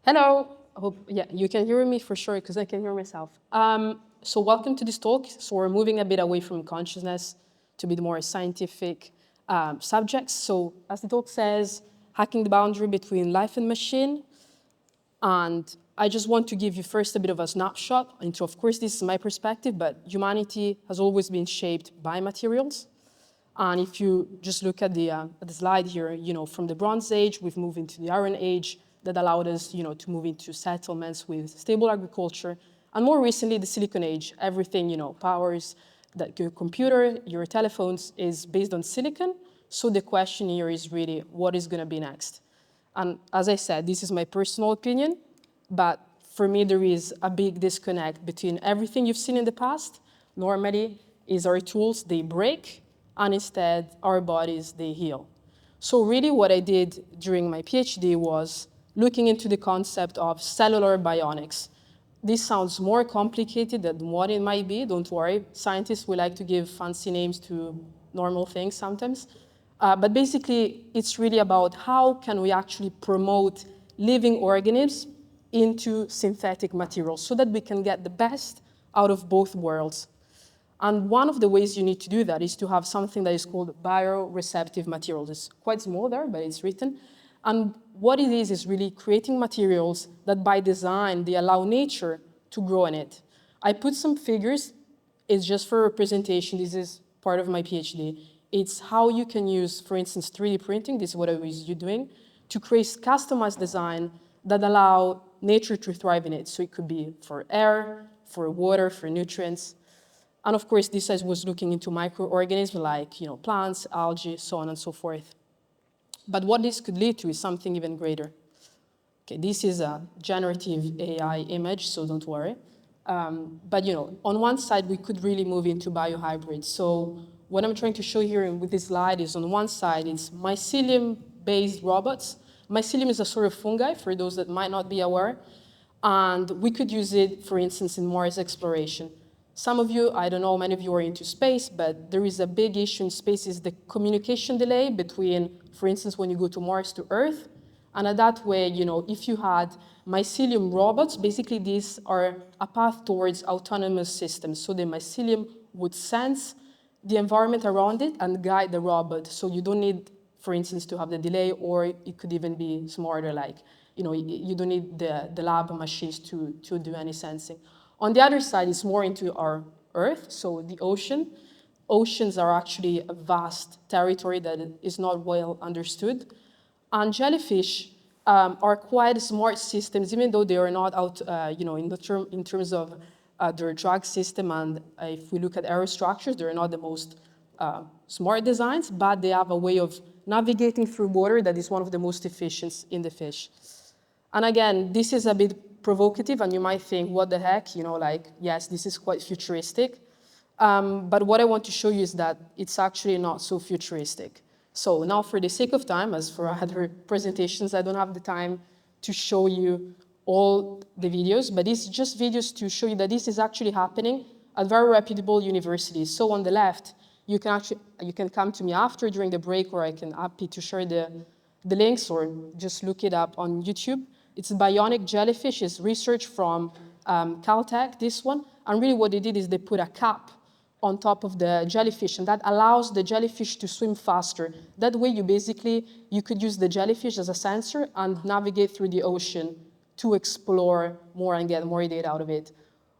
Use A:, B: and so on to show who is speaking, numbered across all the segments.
A: Hello. I hope you can hear me for sure because I can hear myself. So welcome to this talk. So we're moving a bit away from consciousness to a bit more scientific subjects. So as the talk says, hacking the boundary between life and machine. And I just want to give you first a bit of a snapshot into, of course, this is my perspective, but humanity has always been shaped by materials. And if you just look at the slide here, from the Bronze Age, we've moved into the Iron Age that allowed us, to move into settlements with stable agriculture. And more recently, the Silicon Age, everything, powers that your computer, your telephones is based on silicon. So the question here is really, what is going to be next? And as I said, this is my personal opinion, but for me, there is a big disconnect between everything you've seen in the past. Normally, is our tools, they break, and instead, our bodies, they heal. So really what I did during my PhD was looking into the concept of cellular bionics. This sounds more complicated than what it might be, don't worry. Scientists will like to give fancy names to normal things sometimes. But basically, it's really about how can we actually promote living organisms into synthetic materials so that we can get the best out of both worlds. And one of the ways you need to do that is to have something that is called bioreceptive materials. It's quite small there, but it's written. And what it is really creating materials that by design, they allow nature to grow in it. I put some figures. It's just for representation. This is part of my PhD. It's how you can use, for instance, 3D printing, this is what I was doing, to create customized design that allow nature to thrive in it. So it could be for air, for water, for nutrients. And of course, this I was looking into microorganisms like plants, algae, so on and so forth. But what this could lead to is something even greater. Okay, this is a generative AI image, so don't worry. But on one side, we could really move into biohybrids. So what I'm trying to show here with this slide is on one side, it's mycelium-based robots. Mycelium is a sort of fungi, for those that might not be aware. And we could use it, for instance, in Mars exploration. Some of you, I don't know, many of you are into space, but there is a big issue in space is the communication delay between, for instance, when you go to Mars to Earth. And that way, if you had mycelium robots, basically these are a path towards autonomous systems. So the mycelium would sense the environment around it and guide the robot. So you don't need, for instance, to have the delay, or it could even be smarter, like, you don't need the lab machines to do any sensing. On the other side, it's more into our Earth, so the ocean. Oceans are actually a vast territory that is not well understood. And jellyfish are quite smart systems, even though they are not out, in terms of their drug system. And if we look at aerostructures, they're not the most smart designs, but they have a way of navigating through water that is one of the most efficient in the fish. And again, this is a bit provocative, and you might think, what the heck? Yes, this is quite futuristic. But what I want to show you is that it's actually not so futuristic. So now, for the sake of time, as for other presentations, I don't have the time to show you all the videos, but it's just videos to show you that this is actually happening at very reputable universities. So on the left, you can come to me after during the break, or I can happy to share the links, or just look it up on YouTube. It's bionic jellyfish. It's research from Caltech, this one. And really what they did is they put a cap on top of the jellyfish, and that allows the jellyfish to swim faster. That way you could use the jellyfish as a sensor and navigate through the ocean to explore more and get more data out of it.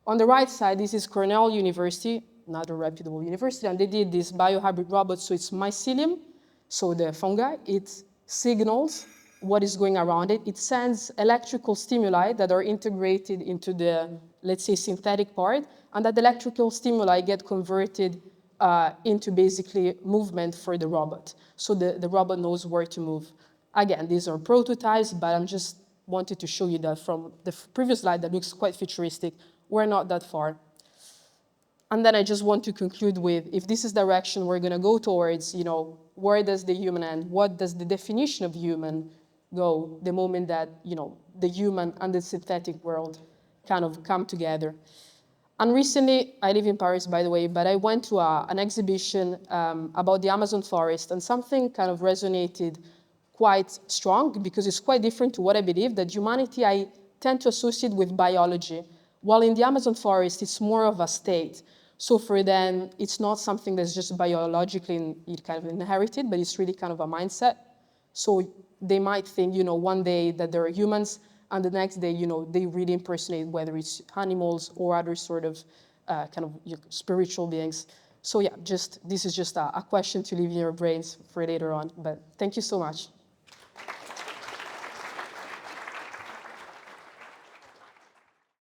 A: On the right side, this is Cornell University, another reputable university, and they did this biohybrid robot. So it's mycelium, so the fungi, it signals what is going around it. It sends electrical stimuli that are integrated into the, let's say, synthetic part, and that electrical stimuli get converted into basically movement for the robot. So the robot knows where to move. Again, these are prototypes, but I'm just wanted to show you that from the previous slide that looks quite futuristic, we're not that far. And then I just want to conclude with, if this is the direction we're going to go towards, where does the human end? What does the definition of human go the moment that, the human and the synthetic world kind of come together? And recently, I live in Paris, by the way, but I went to an exhibition about the Amazon forest, and something kind of resonated quite strong because it's quite different to what I believe, that humanity I tend to associate with biology, while in the Amazon forest, it's more of a state. So for them, it's not something that's just biologically kind of inherited, but it's really kind of a mindset. So they might think, one day that they're humans, and the next day, they really impersonate whether it's animals or other sort of kind of spiritual beings. So yeah, this is just a question to leave in your brains for later on. But thank you so much.